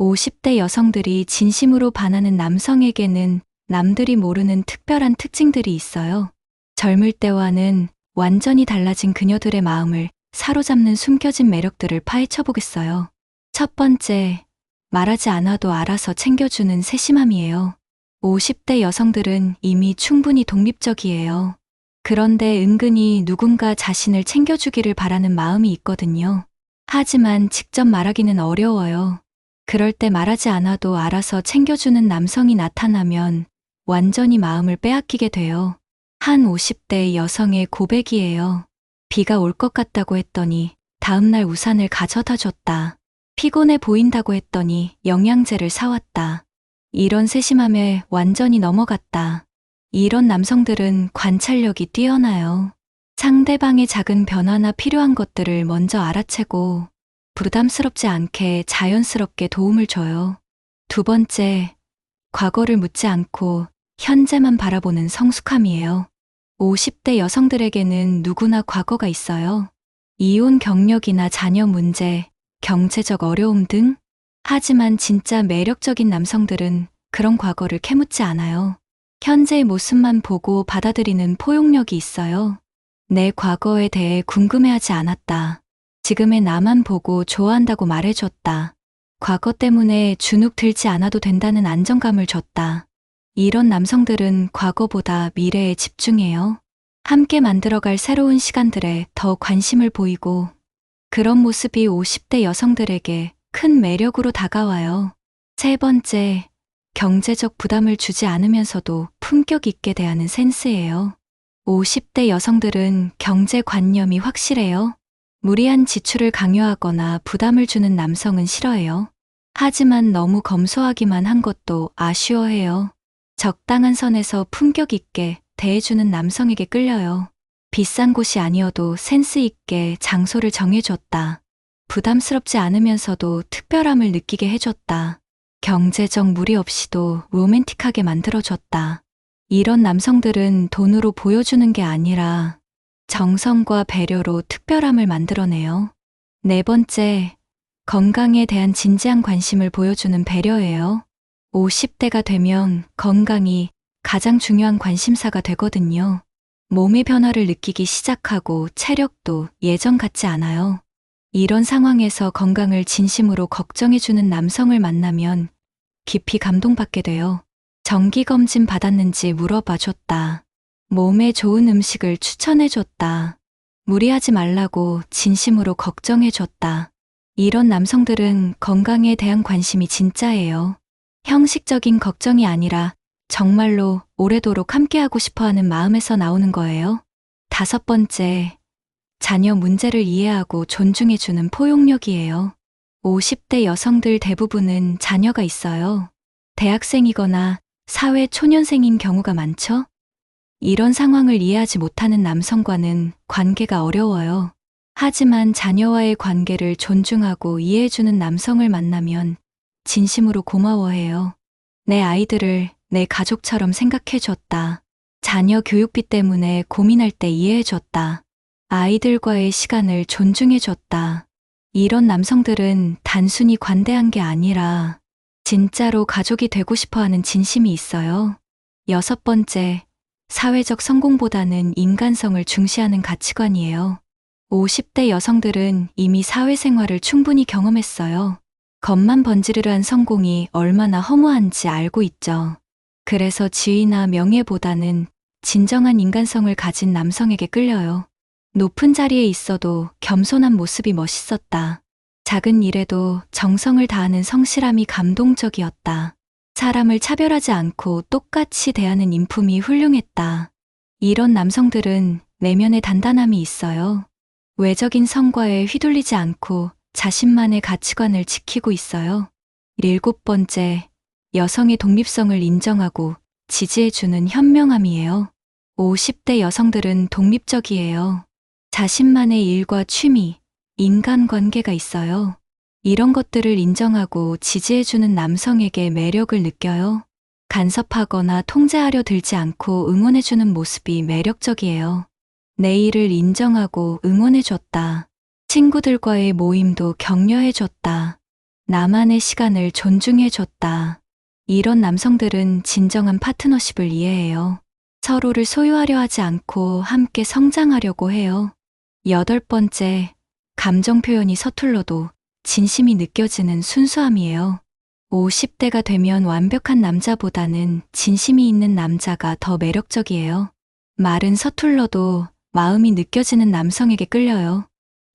50대 여성들이 진심으로 반하는 남성에게는 남들이 모르는 특별한 특징들이 있어요. 젊을 때와는 완전히 달라진 그녀들의 마음을 사로잡는 숨겨진 매력들을 파헤쳐 보겠어요. 첫 번째, 말하지 않아도 알아서 챙겨주는 세심함이에요. 50대 여성들은 이미 충분히 독립적이에요. 그런데 은근히 누군가 자신을 챙겨주기를 바라는 마음이 있거든요. 하지만 직접 말하기는 어려워요. 그럴 때 말하지 않아도 알아서 챙겨주는 남성이 나타나면 완전히 마음을 빼앗기게 돼요. 한 50대 여성의 고백이에요. 비가 올 것 같다고 했더니 다음날 우산을 가져다 줬다. 피곤해 보인다고 했더니 영양제를 사왔다. 이런 세심함에 완전히 넘어갔다. 이런 남성들은 관찰력이 뛰어나요. 상대방의 작은 변화나 필요한 것들을 먼저 알아채고 부담스럽지 않게 자연스럽게 도움을 줘요. 두 번째, 과거를 묻지 않고 현재만 바라보는 성숙함이에요. 50대 여성들에게는 누구나 과거가 있어요. 이혼 경력이나 자녀 문제, 경제적 어려움 등. 하지만 진짜 매력적인 남성들은 그런 과거를 캐묻지 않아요. 현재의 모습만 보고 받아들이는 포용력이 있어요. 내 과거에 대해 궁금해하지 않았다. 지금의 나만 보고 좋아한다고 말해줬다. 과거 때문에 주눅 들지 않아도 된다는 안정감을 줬다. 이런 남성들은 과거보다 미래에 집중해요. 함께 만들어갈 새로운 시간들에 더 관심을 보이고 그런 모습이 50대 여성들에게 큰 매력으로 다가와요. 세 번째, 경제적 부담을 주지 않으면서도 품격 있게 대하는 센스예요. 50대 여성들은 경제관념이 확실해요. 무리한 지출을 강요하거나 부담을 주는 남성은 싫어해요. 하지만 너무 검소하기만 한 것도 아쉬워해요. 적당한 선에서 품격 있게 대해주는 남성에게 끌려요. 비싼 곳이 아니어도 센스 있게 장소를 정해줬다. 부담스럽지 않으면서도 특별함을 느끼게 해줬다. 경제적 무리 없이도 로맨틱하게 만들어줬다. 이런 남성들은 돈으로 보여주는 게 아니라 정성과 배려로 특별함을 만들어내요. 네 번째, 건강에 대한 진지한 관심을 보여주는 배려예요. 50대가 되면 건강이 가장 중요한 관심사가 되거든요. 몸의 변화를 느끼기 시작하고 체력도 예전 같지 않아요. 이런 상황에서 건강을 진심으로 걱정해주는 남성을 만나면 깊이 감동받게 돼요. 정기검진 받았는지 물어봐줬다. 몸에 좋은 음식을 추천해줬다. 무리하지 말라고 진심으로 걱정해줬다. 이런 남성들은 건강에 대한 관심이 진짜예요. 형식적인 걱정이 아니라 정말로 오래도록 함께하고 싶어하는 마음에서 나오는 거예요. 다섯 번째, 자녀 문제를 이해하고 존중해주는 포용력이에요. 50대 여성들 대부분은 자녀가 있어요. 대학생이거나 사회 초년생인 경우가 많죠? 이런 상황을 이해하지 못하는 남성과는 관계가 어려워요. 하지만 자녀와의 관계를 존중하고 이해해주는 남성을 만나면 진심으로 고마워해요. 내 아이들을 내 가족처럼 생각해줬다. 자녀 교육비 때문에 고민할 때 이해해줬다. 아이들과의 시간을 존중해줬다. 이런 남성들은 단순히 관대한 게 아니라 진짜로 가족이 되고 싶어하는 진심이 있어요. 여섯 번째, 사회적 성공보다는 인간성을 중시하는 가치관이에요. 50대 여성들은 이미 사회생활을 충분히 경험했어요. 겉만 번지르르한 성공이 얼마나 허무한지 알고 있죠. 그래서 지위나 명예보다는 진정한 인간성을 가진 남성에게 끌려요. 높은 자리에 있어도 겸손한 모습이 멋있었다. 작은 일에도 정성을 다하는 성실함이 감동적이었다. 사람을 차별하지 않고 똑같이 대하는 인품이 훌륭했다. 이런 남성들은 내면에 단단함이 있어요. 외적인 성과에 휘둘리지 않고 자신만의 가치관을 지키고 있어요. 일곱 번째, 여성의 독립성을 인정하고 지지해주는 현명함이에요. 50대 여성들은 독립적이에요. 자신만의 일과 취미, 인간관계가 있어요. 이런 것들을 인정하고 지지해주는 남성에게 매력을 느껴요. 간섭하거나 통제하려 들지 않고 응원해주는 모습이 매력적이에요. 내 일을 인정하고 응원해줬다. 친구들과의 모임도 격려해줬다. 나만의 시간을 존중해줬다. 이런 남성들은 진정한 파트너십을 이해해요. 서로를 소유하려 하지 않고 함께 성장하려고 해요. 8번째, 감정 표현이 서툴러도 진심이 느껴지는 순수함이에요. 50대가 되면 완벽한 남자보다는 진심이 있는 남자가 더 매력적이에요. 말은 서툴러도 마음이 느껴지는 남성에게 끌려요.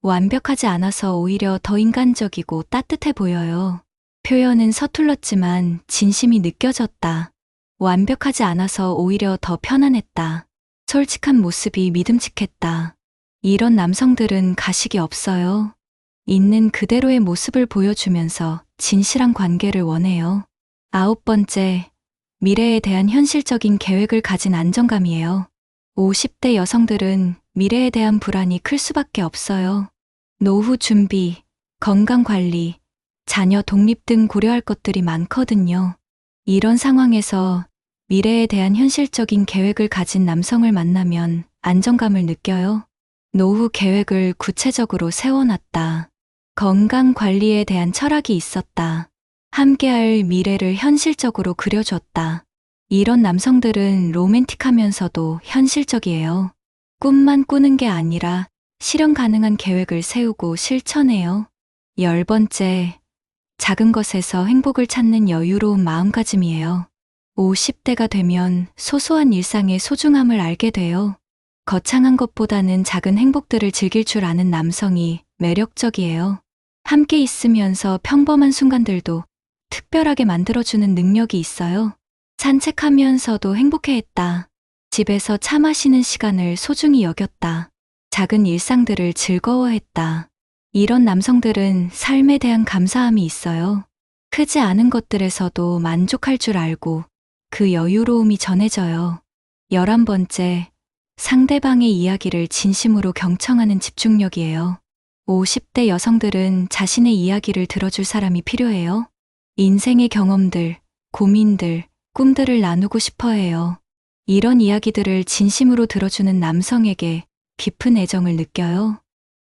완벽하지 않아서 오히려 더 인간적이고 따뜻해 보여요. 표현은 서툴렀지만 진심이 느껴졌다. 완벽하지 않아서 오히려 더 편안했다. 솔직한 모습이 믿음직했다. 이런 남성들은 가식이 없어요. 있는 그대로의 모습을 보여주면서 진실한 관계를 원해요. 9번째, 미래에 대한 현실적인 계획을 가진 안정감이에요. 50대 여성들은 미래에 대한 불안이 클 수밖에 없어요. 노후 준비, 건강 관리, 자녀 독립 등 고려할 것들이 많거든요. 이런 상황에서 미래에 대한 현실적인 계획을 가진 남성을 만나면 안정감을 느껴요. 노후 계획을 구체적으로 세워놨다. 건강 관리에 대한 철학이 있었다. 함께할 미래를 현실적으로 그려줬다. 이런 남성들은 로맨틱하면서도 현실적이에요. 꿈만 꾸는 게 아니라 실현 가능한 계획을 세우고 실천해요. 10번째, 작은 것에서 행복을 찾는 여유로운 마음가짐이에요. 50대가 되면 소소한 일상의 소중함을 알게 돼요. 거창한 것보다는 작은 행복들을 즐길 줄 아는 남성이 매력적이에요. 함께 있으면서 평범한 순간들도 특별하게 만들어주는 능력이 있어요. 산책하면서도 행복해했다. 집에서 차 마시는 시간을 소중히 여겼다. 작은 일상들을 즐거워했다. 이런 남성들은 삶에 대한 감사함이 있어요. 크지 않은 것들에서도 만족할 줄 알고 그 여유로움이 전해져요. 11번째, 상대방의 이야기를 진심으로 경청하는 집중력이에요. 50대 여성들은 자신의 이야기를 들어줄 사람이 필요해요. 인생의 경험들, 고민들, 꿈들을 나누고 싶어 해요. 이런 이야기들을 진심으로 들어주는 남성에게 깊은 애정을 느껴요.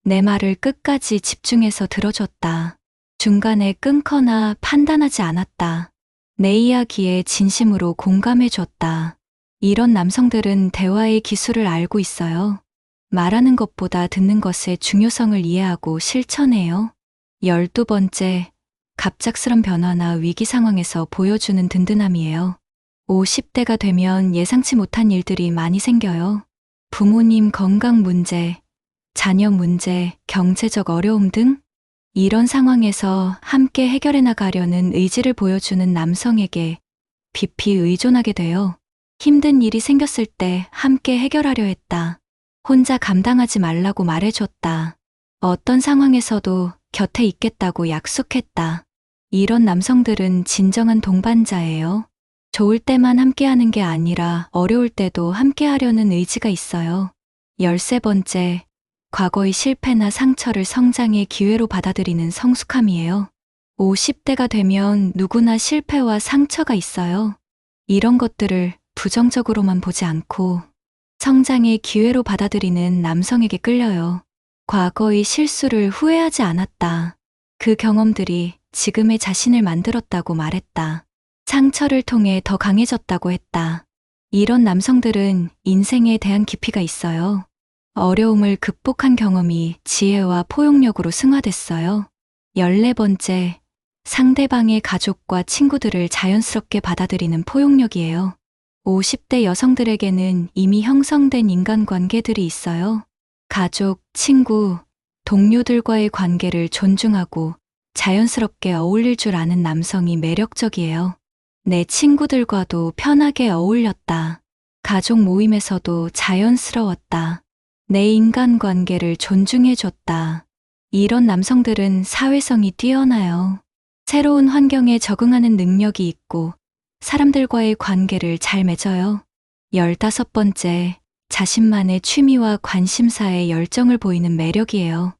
내 말을 끝까지 집중해서 들어줬다. 중간에 끊거나 판단하지 않았다. 내 이야기에 진심으로 공감해줬다. 이런 남성들은 대화의 기술을 알고 있어요. 말하는 것보다 듣는 것의 중요성을 이해하고 실천해요. 12번째, 갑작스런 변화나 위기 상황에서 보여주는 든든함이에요. 50대가 되면 예상치 못한 일들이 많이 생겨요. 부모님 건강 문제, 자녀 문제, 경제적 어려움 등 이런 상황에서 함께 해결해 나가려는 의지를 보여주는 남성에게 깊이 의존하게 돼요. 힘든 일이 생겼을 때 함께 해결하려 했다. 혼자 감당하지 말라고 말해줬다. 어떤 상황에서도 곁에 있겠다고 약속했다. 이런 남성들은 진정한 동반자예요. 좋을 때만 함께하는 게 아니라 어려울 때도 함께하려는 의지가 있어요. 13번째, 과거의 실패나 상처를 성장의 기회로 받아들이는 성숙함이에요. 50대가 되면 누구나 실패와 상처가 있어요. 이런 것들을 부정적으로만 보지 않고 성장의 기회로 받아들이는 남성에게 끌려요. 과거의 실수를 후회하지 않았다. 그 경험들이 지금의 자신을 만들었다고 말했다. 상처를 통해 더 강해졌다고 했다. 이런 남성들은 인생에 대한 깊이가 있어요. 어려움을 극복한 경험이 지혜와 포용력으로 승화됐어요. 14번째, 상대방의 가족과 친구들을 자연스럽게 받아들이는 포용력이에요. 50대 여성들에게는 이미 형성된 인간관계들이 있어요. 가족, 친구, 동료들과의 관계를 존중하고 자연스럽게 어울릴 줄 아는 남성이 매력적이에요. 내 친구들과도 편하게 어울렸다. 가족 모임에서도 자연스러웠다. 내 인간관계를 존중해줬다. 이런 남성들은 사회성이 뛰어나요. 새로운 환경에 적응하는 능력이 있고 사람들과의 관계를 잘 맺어요. 15번째, 자신만의 취미와 관심사에 열정을 보이는 매력이에요.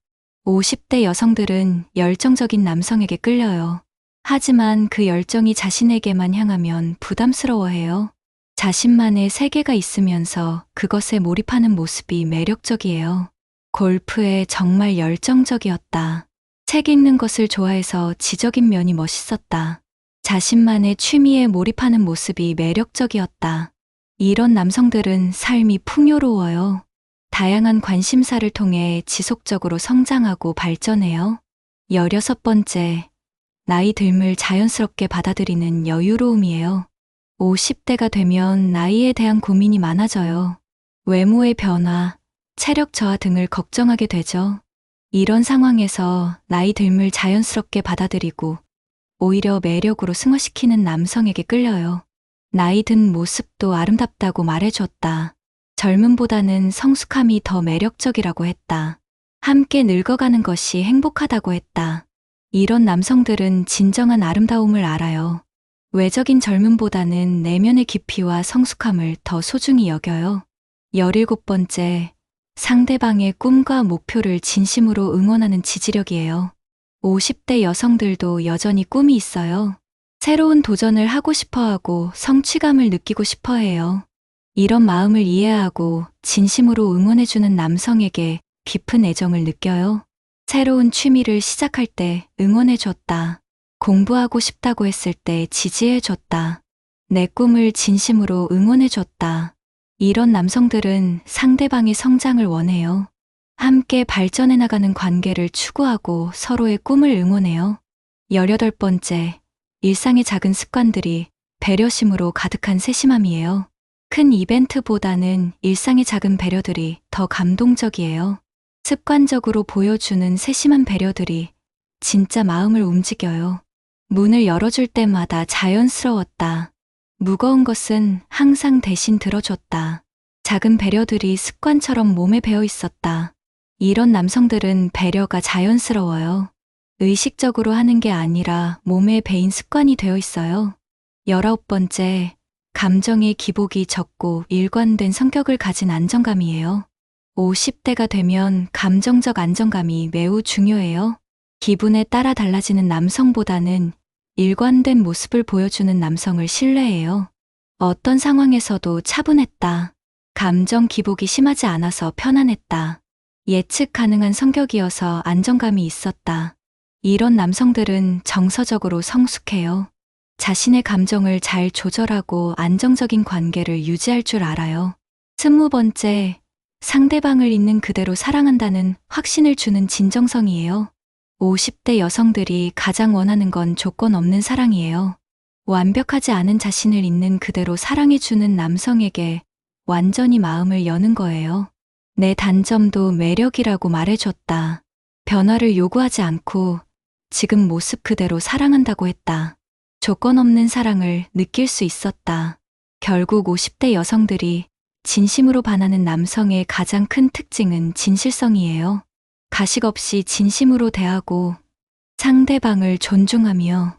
50대 여성들은 열정적인 남성에게 끌려요. 하지만 그 열정이 자신에게만 향하면 부담스러워해요. 자신만의 세계가 있으면서 그것에 몰입하는 모습이 매력적이에요. 골프에 정말 열정적이었다. 책 읽는 것을 좋아해서 지적인 면이 멋있었다. 자신만의 취미에 몰입하는 모습이 매력적이었다. 이런 남성들은 삶이 풍요로워요. 다양한 관심사를 통해 지속적으로 성장하고 발전해요. 16번째, 나이 듦을 자연스럽게 받아들이는 여유로움이에요. 50대가 되면 나이에 대한 고민이 많아져요. 외모의 변화, 체력 저하 등을 걱정하게 되죠. 이런 상황에서 나이 듦을 자연스럽게 받아들이고 오히려 매력으로 승화시키는 남성에게 끌려요. 나이 든 모습도 아름답다고 말해줬다. 젊음보다는 성숙함이 더 매력적이라고 했다. 함께 늙어가는 것이 행복하다고 했다. 이런 남성들은 진정한 아름다움을 알아요. 외적인 젊음보다는 내면의 깊이와 성숙함을 더 소중히 여겨요. 17번째, 상대방의 꿈과 목표를 진심으로 응원하는 지지력이에요. 50대 여성들도 여전히 꿈이 있어요. 새로운 도전을 하고 싶어 하고 성취감을 느끼고 싶어 해요. 이런 마음을 이해하고 진심으로 응원해주는 남성에게 깊은 애정을 느껴요. 새로운 취미를 시작할 때 응원해줬다. 공부하고 싶다고 했을 때 지지해줬다. 내 꿈을 진심으로 응원해줬다. 이런 남성들은 상대방의 성장을 원해요. 함께 발전해 나가는 관계를 추구하고 서로의 꿈을 응원해요. 18번째, 일상의 작은 습관들이 배려심으로 가득한 세심함이에요. 큰 이벤트보다는 일상의 작은 배려들이 더 감동적이에요. 습관적으로 보여주는 세심한 배려들이 진짜 마음을 움직여요. 문을 열어줄 때마다 자연스러웠다. 무거운 것은 항상 대신 들어줬다. 작은 배려들이 습관처럼 몸에 배어 있었다. 이런 남성들은 배려가 자연스러워요. 의식적으로 하는 게 아니라 몸에 배인 습관이 되어 있어요. 19번째, 감정의 기복이 적고 일관된 성격을 가진 안정감이에요. 50대가 되면 감정적 안정감이 매우 중요해요. 기분에 따라 달라지는 남성보다는 일관된 모습을 보여주는 남성을 신뢰해요. 어떤 상황에서도 차분했다. 감정 기복이 심하지 않아서 편안했다. 예측 가능한 성격이어서 안정감이 있었다. 이런 남성들은 정서적으로 성숙해요. 자신의 감정을 잘 조절하고 안정적인 관계를 유지할 줄 알아요. 20번째, 상대방을 있는 그대로 사랑한다는 확신을 주는 진정성이에요. 50대 여성들이 가장 원하는 건 조건 없는 사랑이에요. 완벽하지 않은 자신을 있는 그대로 사랑해주는 남성에게 완전히 마음을 여는 거예요. 내 단점도 매력이라고 말해줬다. 변화를 요구하지 않고 지금 모습 그대로 사랑한다고 했다. 조건 없는 사랑을 느낄 수 있었다. 결국 50대 여성들이 진심으로 반하는 남성의 가장 큰 특징은 진실성이에요. 가식 없이 진심으로 대하고 상대방을 존중하며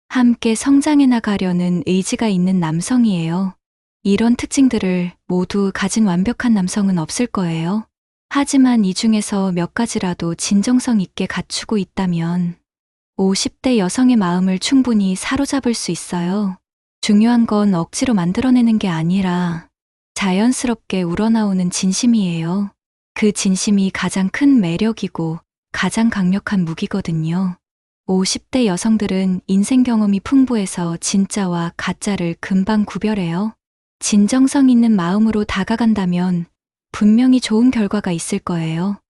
함께 성장해 나가려는 의지가 있는 남성이에요. 이런 특징들을 모두 가진 완벽한 남성은 없을 거예요. 하지만 이 중에서 몇 가지라도 진정성 있게 갖추고 있다면 50대 여성의 마음을 충분히 사로잡을 수 있어요. 중요한 건 억지로 만들어내는 게 아니라 자연스럽게 우러나오는 진심이에요. 그 진심이 가장 큰 매력이고 가장 강력한 무기거든요. 50대 여성들은 인생 경험이 풍부해서 진짜와 가짜를 금방 구별해요. 진정성 있는 마음으로 다가간다면 분명히 좋은 결과가 있을 거예요.